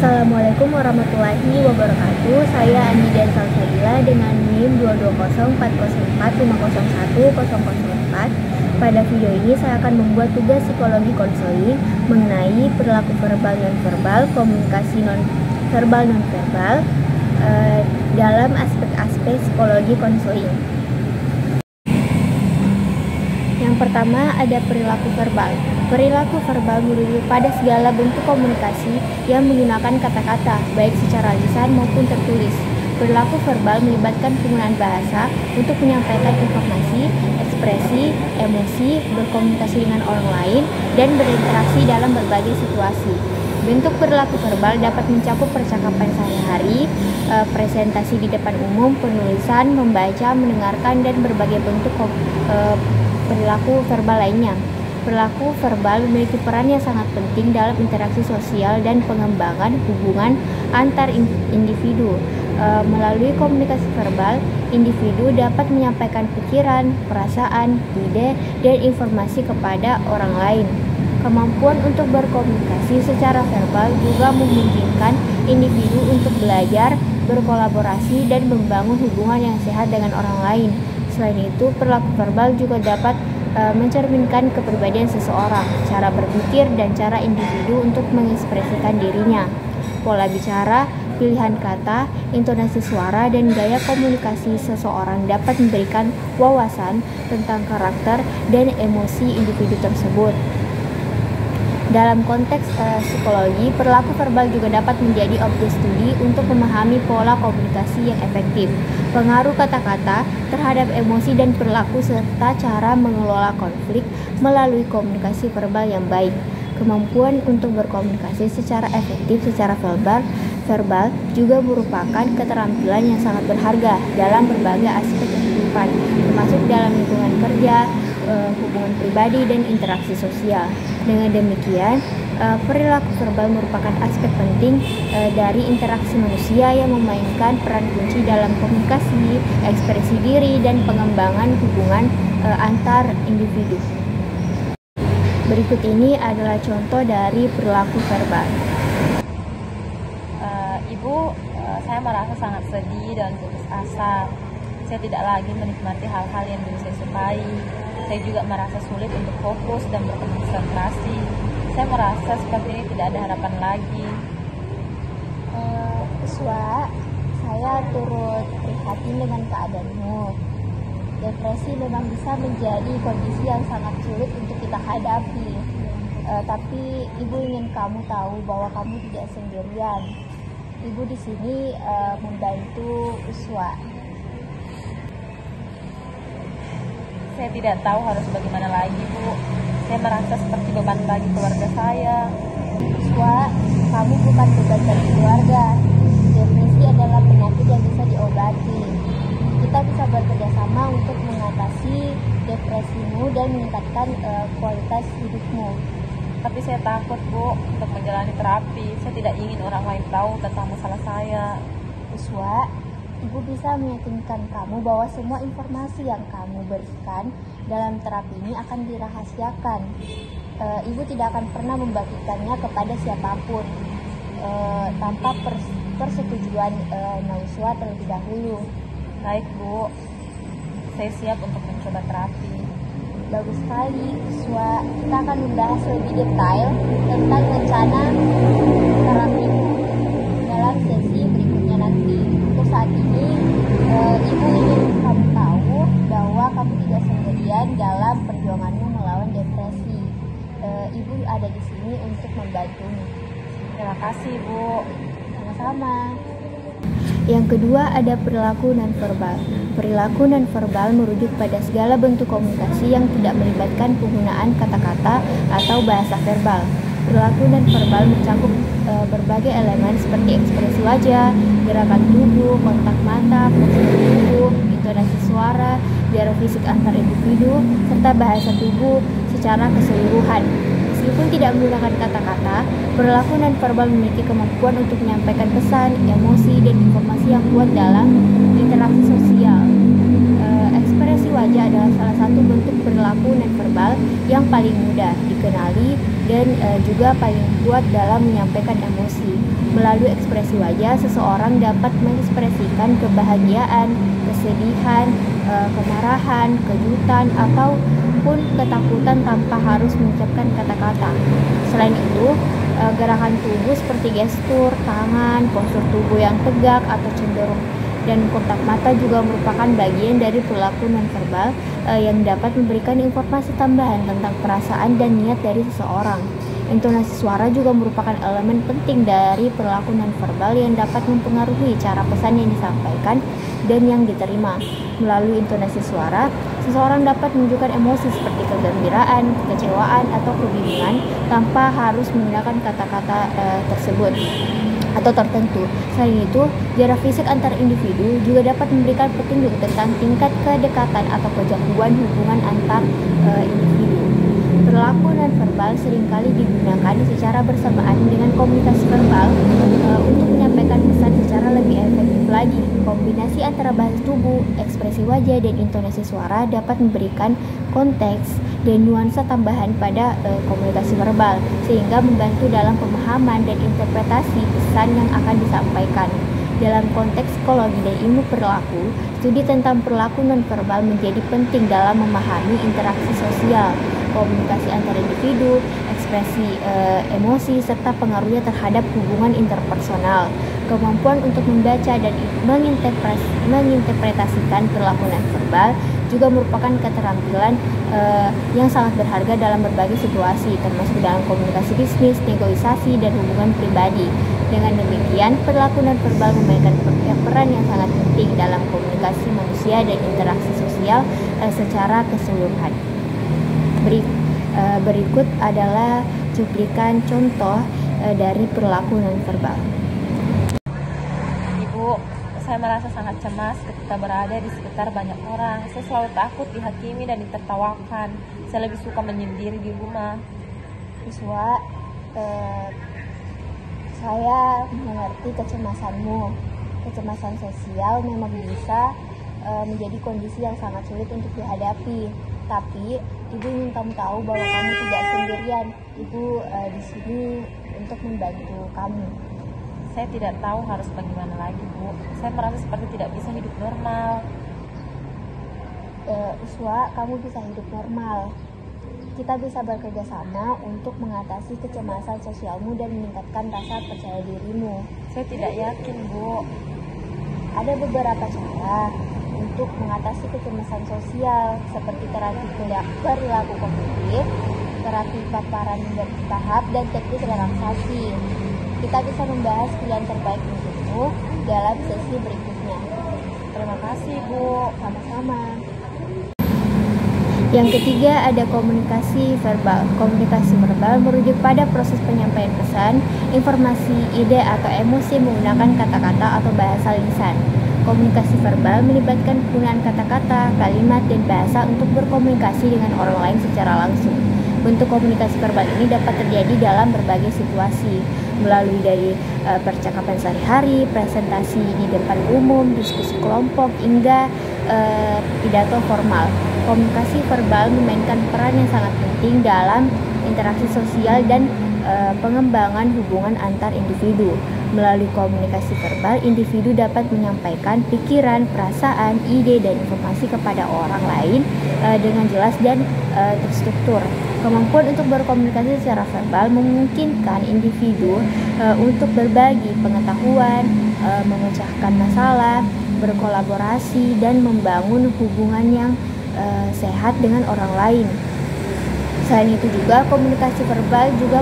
Assalamualaikum warahmatullahi wabarakatuh. Saya Anidan Salsabila dengan NIM 2204045010004. Pada video ini saya akan membuat tugas psikologi konseling mengenai perilaku verbal nonverbal, komunikasi nonverbal nonverbal dalam aspek-aspek psikologi konseling. Yang pertama ada perilaku verbal. Perilaku verbal merujuk pada segala bentuk komunikasi yang menggunakan kata-kata, baik secara lisan maupun tertulis. Perilaku verbal melibatkan penggunaan bahasa untuk menyampaikan informasi, ekspresi, emosi, berkomunikasi dengan orang lain, dan berinteraksi dalam berbagai situasi. Bentuk perilaku verbal dapat mencakup percakapan sehari-hari, presentasi di depan umum, penulisan, membaca, mendengarkan, dan berbagai bentuk perilaku verbal lainnya. Perilaku verbal memiliki peran yang sangat penting dalam interaksi sosial dan pengembangan hubungan antar individu. Melalui komunikasi verbal, individu dapat menyampaikan pikiran, perasaan, ide, dan informasi kepada orang lain. Kemampuan untuk berkomunikasi secara verbal juga memungkinkan individu untuk belajar, berkolaborasi, dan membangun hubungan yang sehat dengan orang lain. Selain itu, perilaku verbal juga dapat mencerminkan kepribadian seseorang, cara berpikir, dan cara individu untuk mengekspresikan dirinya. Pola bicara, pilihan kata, intonasi suara, dan gaya komunikasi seseorang dapat memberikan wawasan tentang karakter dan emosi individu tersebut. Dalam konteks psikologi, perilaku verbal juga dapat menjadi objek studi untuk memahami pola komunikasi yang efektif, pengaruh kata-kata terhadap emosi dan perilaku, serta cara mengelola konflik melalui komunikasi verbal yang baik. Kemampuan untuk berkomunikasi secara efektif secara verbal juga merupakan keterampilan yang sangat berharga dalam berbagai aspek kehidupan, termasuk dalam lingkungan kerja, hubungan pribadi, dan interaksi sosial. Dengan demikian, perilaku verbal merupakan aspek penting dari interaksi manusia yang memainkan peran kunci dalam komunikasi, ekspresi diri, dan pengembangan hubungan antar individu. Berikut ini adalah contoh dari perilaku verbal. Ibu, saya merasa sangat sedih dan putus asa. Saya tidak lagi menikmati hal-hal yang dulu saya sukai. Saya juga merasa sulit untuk fokus dan berkonsentrasi. Saya merasa seperti ini tidak ada harapan lagi. Puswa, saya turut prihatin dengan keadaanmu. Depresi memang bisa menjadi kondisi yang sangat sulit untuk kita hadapi. Tapi Ibu ingin kamu tahu bahwa kamu tidak sendirian. Ibu di sini membantu Puswa. Saya tidak tahu harus bagaimana lagi, Bu. Saya merasa seperti beban bagi keluarga saya. Puswa, kamu bukan beban bagi keluarga. Depresi adalah penyakit yang bisa diobati. Kita bisa bekerja sama untuk mengatasi depresimu dan meningkatkan kualitas hidupmu. Tapi saya takut, Bu, untuk menjalani terapi. Saya tidak ingin orang lain tahu tentang masalah saya. Puswa, Ibu bisa meyakinkan kamu bahwa semua informasi yang kamu berikan dalam terapi ini akan dirahasiakan. Ibu tidak akan pernah membagikannya kepada siapapun tanpa persetujuan Nauswa terlebih dahulu. Baik, Bu. Saya siap untuk mencoba terapi. Bagus sekali, Puswa. Kita akan membahas lebih detail tentang rencana terapimu dalam sesi berikutnya nanti. Untuk saat ini, Ibu ingin kamu tahu bahwa kamu tidak sendirian dalam perjuanganmu melawan depresi. Ibu ada di sini untuk membantumu. Terima kasih, Bu. Sama-sama. Yang kedua ada perilaku nonverbal. Perilaku nonverbal merujuk pada segala bentuk komunikasi yang tidak melibatkan penggunaan kata-kata atau bahasa verbal. Perilaku nonverbal mencakup berbagai elemen seperti ekspresi wajah, gerakan tubuh, kontak mata, postur tubuh, intonasi suara, jarak fisik antar individu, serta bahasa tubuh secara keseluruhan. Meskipun tidak menggunakan kata-kata, perilaku nonverbal memiliki kemampuan untuk menyampaikan pesan, emosi, dan informasi yang kuat dalam interaksi sosial. Ekspresi wajah adalah salah satu bentuk perilaku nonverbal yang paling mudah dikenali dan juga paling kuat dalam menyampaikan emosi. Melalui ekspresi wajah, seseorang dapat mengekspresikan kebahagiaan, kesedihan, kemarahan, kejutan, ataupun ketakutan tanpa harus mengucapkan kata-kata. Selain itu, gerakan tubuh seperti gestur, tangan, postur tubuh yang tegak atau cenderung dan kontak mata juga merupakan bagian dari perilaku nonverbal yang dapat memberikan informasi tambahan tentang perasaan dan niat dari seseorang. Intonasi suara juga merupakan elemen penting dari perilaku nonverbal yang dapat mempengaruhi cara pesan yang disampaikan dan yang diterima. Melalui intonasi suara, seseorang dapat menunjukkan emosi seperti kegembiraan, kekecewaan, atau kebingungan tanpa harus menggunakan kata-kata tersebut atau tertentu. Selain itu, jarak fisik antar individu juga dapat memberikan petunjuk tentang tingkat kedekatan atau kejauhan hubungan antar individu. Perilaku nonverbal seringkali digunakan secara bersamaan dengan komunikasi verbal untuk menyampaikan pesan secara lebih efektif lagi. Kombinasi antara bahasa tubuh, ekspresi wajah, dan intonasi suara dapat memberikan konteks dan nuansa tambahan pada komunikasi verbal, sehingga membantu dalam pemahaman dan interpretasi pesan yang akan disampaikan. Dalam konteks psikologi dan ilmu perilaku, studi tentang perilaku nonverbal menjadi penting dalam memahami interaksi sosial, komunikasi antar individu, ekspresi emosi, serta pengaruhnya terhadap hubungan interpersonal. Kemampuan untuk membaca dan menginterpretasikan perilaku nonverbal juga merupakan keterampilan yang sangat berharga dalam berbagai situasi, termasuk dalam komunikasi bisnis, negosiasi, dan hubungan pribadi. Dengan demikian, perilaku nonverbal memainkan peran yang sangat penting dalam komunikasi manusia dan interaksi sosial secara keseluruhan. Berikut adalah cuplikan contoh dari perilaku nonverbal. Ibu, saya merasa sangat cemas ketika berada di sekitar banyak orang. Saya selalu takut dihakimi dan ditertawakan. Saya lebih suka menyendiri di rumah. Iswa, saya mengerti kecemasanmu. Kecemasan sosial memang bisa menjadi kondisi yang sangat sulit untuk dihadapi. Tapi Ibu ingin kamu tahu bahwa kamu tidak sendirian. Ibu di sini untuk membantu kamu. Saya tidak tahu harus bagaimana lagi, Bu. Saya merasa seperti tidak bisa hidup normal. Iswa, kamu bisa hidup normal. Kita bisa bekerja sama untuk mengatasi kecemasan sosialmu dan meningkatkan rasa percaya dirimu. Saya tidak yakin, Bu. Ada beberapa cara untuk mengatasi kecemasan sosial, seperti terapi perilaku kognitif, terapi paparan bertahap, dan teknik relaksasi. Kita bisa membahas pilihan terbaik untukmu dalam sesi berikutnya. Terima kasih, Bu. Sama-sama. Yang ketiga ada komunikasi verbal. Komunikasi verbal merujuk pada proses penyampaian pesan, informasi, ide, atau emosi menggunakan kata-kata atau bahasa lisan. Komunikasi verbal melibatkan penggunaan kata-kata, kalimat, dan bahasa untuk berkomunikasi dengan orang lain secara langsung. Bentuk komunikasi verbal ini dapat terjadi dalam berbagai situasi, melalui dari percakapan sehari-hari, presentasi di depan umum, diskusi kelompok, hingga pidato formal. Komunikasi verbal memainkan peran yang sangat penting dalam interaksi sosial dan pengembangan hubungan antar individu. Melalui komunikasi verbal, individu dapat menyampaikan pikiran, perasaan, ide, dan informasi kepada orang lain dengan jelas dan terstruktur. Kemampuan untuk berkomunikasi secara verbal memungkinkan individu untuk berbagi pengetahuan, memecahkan masalah, berkolaborasi, dan membangun hubungan yang sehat dengan orang lain. Selain itu juga komunikasi verbal juga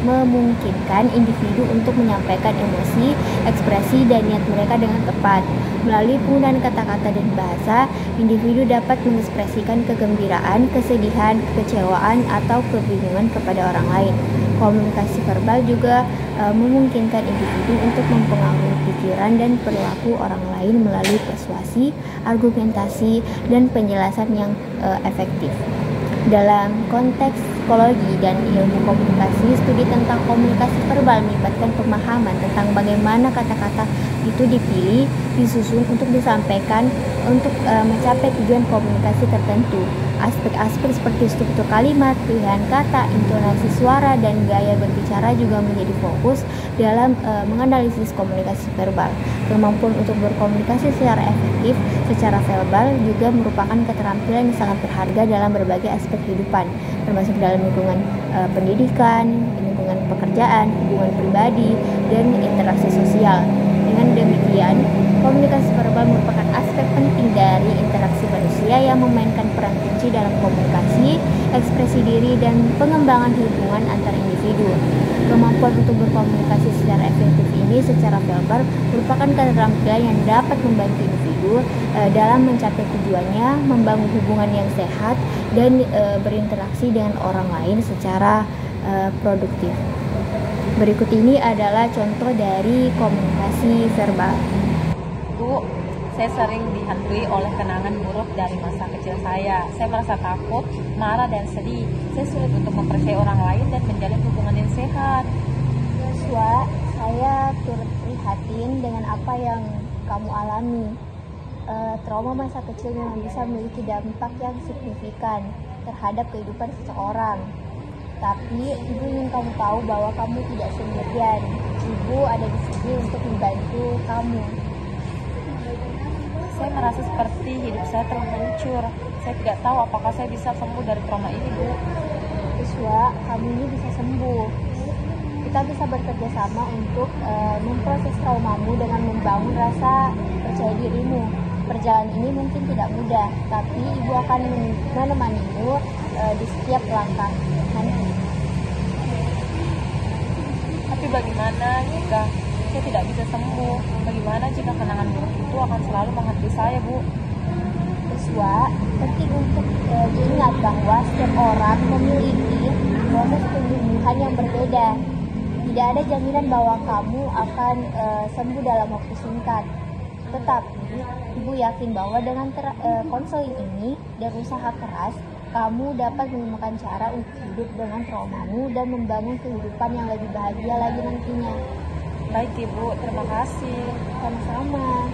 memungkinkan individu untuk menyampaikan emosi, ekspresi, dan niat mereka dengan tepat. Melalui penggunaan kata-kata dan bahasa, individu dapat mengekspresikan kegembiraan, kesedihan, kekecewaan, atau kebingungan kepada orang lain. Komunikasi verbal juga memungkinkan individu untuk mempengaruhi pikiran dan perilaku orang lain melalui persuasi, argumentasi, dan penjelasan yang efektif. Dalam konteks psikologi dan ilmu komunikasi, studi tentang komunikasi verbal melibatkan pemahaman tentang bagaimana kata-kata itu dipilih, disusun untuk disampaikan untuk mencapai tujuan komunikasi tertentu. Aspek-aspek seperti struktur kalimat, pilihan kata, intonasi suara, dan gaya berbicara juga menjadi fokus dalam menganalisis komunikasi verbal. Kemampuan untuk berkomunikasi secara efektif secara verbal juga merupakan keterampilan yang sangat berharga dalam berbagai aspek kehidupan, termasuk dalam lingkungan pendidikan, lingkungan pekerjaan, hubungan pribadi, dan interaksi sosial. Dengan demikian, komunikasi verbal merupakan aspek penting dari interaksi manusia yang memainkan peran kunci dalam komunikasi, ekspresi diri, dan pengembangan hubungan antar individu. Kemampuan untuk berkomunikasi secara efektif ini secara verbal merupakan keterampilan yang dapat membantu individu dalam mencapai tujuannya, membangun hubungan yang sehat, dan berinteraksi dengan orang lain secara produktif. Berikut ini adalah contoh dari komunikasi verbal. Bu, saya sering dihantui oleh kenangan buruk dari masa kecil saya. Saya merasa takut, marah, dan sedih. Saya sulit untuk mempercayai orang lain dan menjalin hubungan yang sehat. Yosua, saya turut prihatin dengan apa yang kamu alami. Trauma masa kecil memang bisa memiliki dampak yang signifikan terhadap kehidupan seseorang. Tapi ibu ingin kamu tahu bahwa kamu tidak sendirian. Ibu ada di sini untuk membantu kamu. Saya merasa seperti hidup saya telah hancur. Saya tidak tahu apakah saya bisa sembuh dari trauma ini, Bu. Yosua, kamu ini bisa sembuh. Kita bisa bekerja sama untuk memproses traumamu dengan membangun rasa percaya dirimu. Perjalanan ini mungkin tidak mudah, tapi ibu akan menemanimu di setiap langkah nanti. Tapi bagaimana jika saya tidak bisa sembuh? Bagaimana jika kenangan buruk itu akan selalu menghantui saya, Bu? Yosua, penting untuk diingat bahwa setiap orang memiliki proses penyembuhan yang berbeda. Tidak ada jaminan bahwa kamu akan sembuh dalam waktu singkat. Tetapi, ibu yakin bahwa dengan konseling ini dan usaha keras, kamu dapat menemukan cara untuk hidup dengan traumamu dan membangun kehidupan yang lebih bahagia lagi nantinya. Baik, Ibu. Terima kasih. Sama-sama.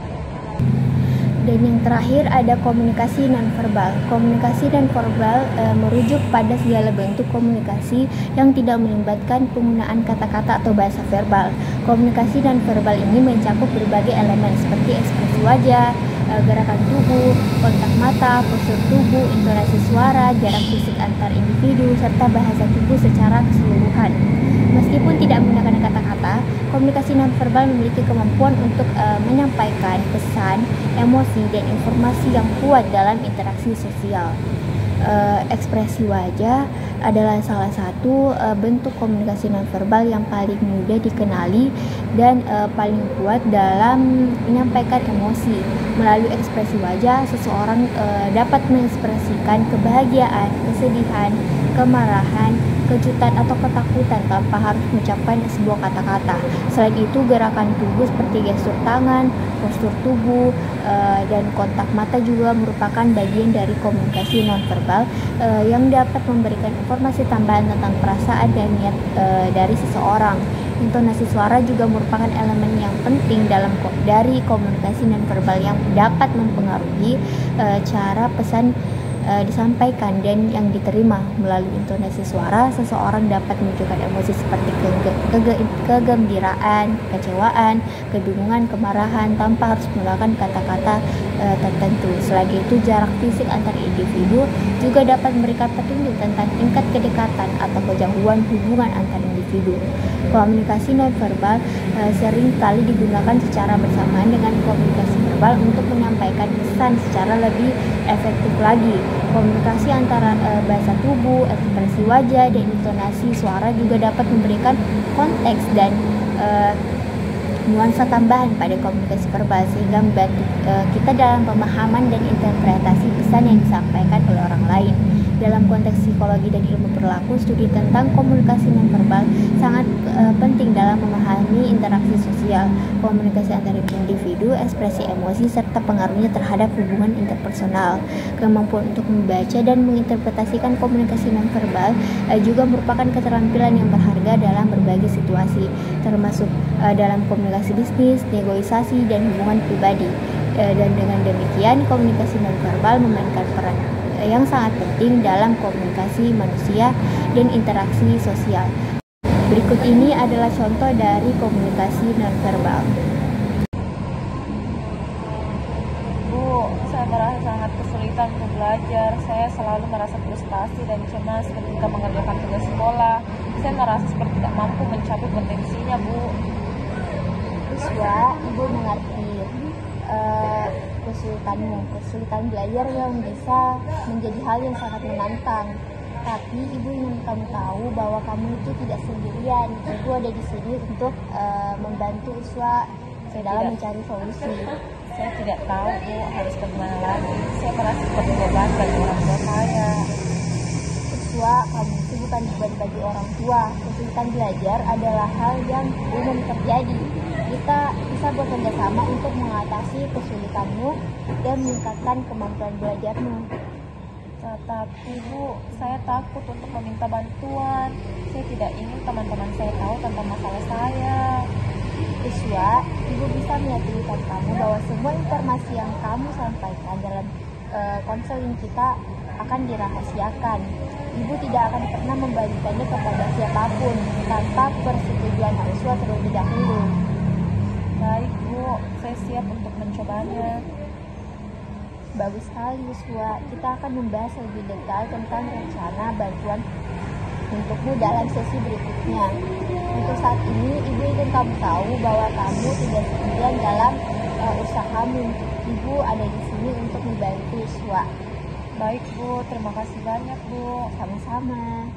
Dan yang terakhir ada komunikasi nonverbal. Komunikasi nonverbal merujuk pada segala bentuk komunikasi yang tidak melibatkan penggunaan kata-kata atau bahasa verbal. Komunikasi nonverbal ini mencakup berbagai elemen seperti ekspresi wajah, gerakan tubuh, kontak mata, postur tubuh, intonasi suara, jarak fisik antar individu, serta bahasa tubuh secara keseluruhan. Meskipun tidak menggunakan kata-kata, komunikasi nonverbal memiliki kemampuan untuk menyampaikan pesan, emosi, dan informasi yang kuat dalam interaksi sosial. Ekspresi wajah adalah salah satu bentuk komunikasi nonverbal yang paling mudah dikenali dan paling kuat dalam menyampaikan emosi. Melalui ekspresi wajah, seseorang dapat mengekspresikan kebahagiaan, kesedihan, kemarahan, kejutan atau ketakutan tanpa harus mengucapkan sebuah kata-kata. Selain itu, gerakan tubuh seperti gestur tangan, postur tubuh, dan kontak mata juga merupakan bagian dari komunikasi nonverbal yang dapat memberikan informasi tambahan tentang perasaan dan niat dari seseorang. Intonasi suara juga merupakan elemen yang penting dari komunikasi nonverbal yang dapat mempengaruhi cara pesan disampaikan dan yang diterima. Melalui intonasi suara, seseorang dapat menunjukkan emosi seperti kegembiraan, kekecewaan, kebingungan, kemarahan tanpa harus menggunakan kata-kata tertentu. Selain itu, jarak fisik antar individu juga dapat memberikan petunjuk tentang tingkat kedekatan atau kejauhan hubungan antar individu. Komunikasi nonverbal sering kali digunakan secara bersamaan dengan komunikasi verbal untuk menyampaikan pesan secara lebih efektif lagi. Komunikasi antara bahasa tubuh, ekspresi wajah, dan intonasi suara juga dapat memberikan konteks dan nuansa tambahan pada komunikasi verbal sehingga membantu kita dalam pemahaman dan interpretasi pesan yang disampaikan oleh orang lain. Dalam konteks psikologi dan ilmu perilaku, studi tentang komunikasi nonverbal sangat penting dalam memahami interaksi sosial, komunikasi antar individu, ekspresi emosi, serta pengaruhnya terhadap hubungan interpersonal. Kemampuan untuk membaca dan menginterpretasikan komunikasi nonverbal juga merupakan keterampilan yang berharga dalam berbagai situasi, termasuk dalam komunikasi bisnis, negosiasi, dan hubungan pribadi. Dan dengan demikian, komunikasi nonverbal memainkan peran yang sangat penting dalam komunikasi manusia dan interaksi sosial. Berikut ini adalah contoh dari komunikasi nonverbal. Bu, saya merasa sangat kesulitan untuk belajar. Saya selalu merasa frustasi dan cemas ketika mengerjakan tugas sekolah. Saya merasa seperti tidak mampu mencapai potensinya, Bu. Siswa, Ibu mengerti kesulitan belajar yang bisa menjadi hal yang sangat menantang. Tapi Ibu ingin kamu tahu bahwa kamu itu tidak sendirian. Ibu ada di sini untuk membantu Uswa dalam mencari solusi. Saya tidak tahu, Bu, harus bagaimana lagi. Saya merasa seperti beban bagi orang tua saya. Uswa, kamu itu bukan beban bagi orang tua. Kesulitan belajar adalah hal yang umum terjadi. Kita bisa bekerja sama untuk mengatasi kesulitanmu dan meningkatkan kemampuan belajarmu. Tetapi, Bu, saya takut untuk meminta bantuan. Saya tidak ingin teman-teman saya tahu tentang masalah saya. Uswa, Ibu bisa meyakinkan kamu bahwa semua informasi yang kamu sampaikan dalam konseling kita akan dirahasiakan. Ibu tidak akan pernah membagikannya kepada siapapun tanpa persetujuan Uswa terlebih dahulu. Baik, Bu, saya siap untuk mencobanya. Bagus sekali, Uswa. Kita akan membahas lebih detail tentang rencana bantuan untukmu dalam sesi berikutnya. Untuk saat ini, Ibu ingin kamu tahu bahwa kamu tidak sendirian dalam usahamu. Ibu ada di sini untuk membantu Uswa. Baik, Bu, terima kasih banyak, Bu. Sama-sama.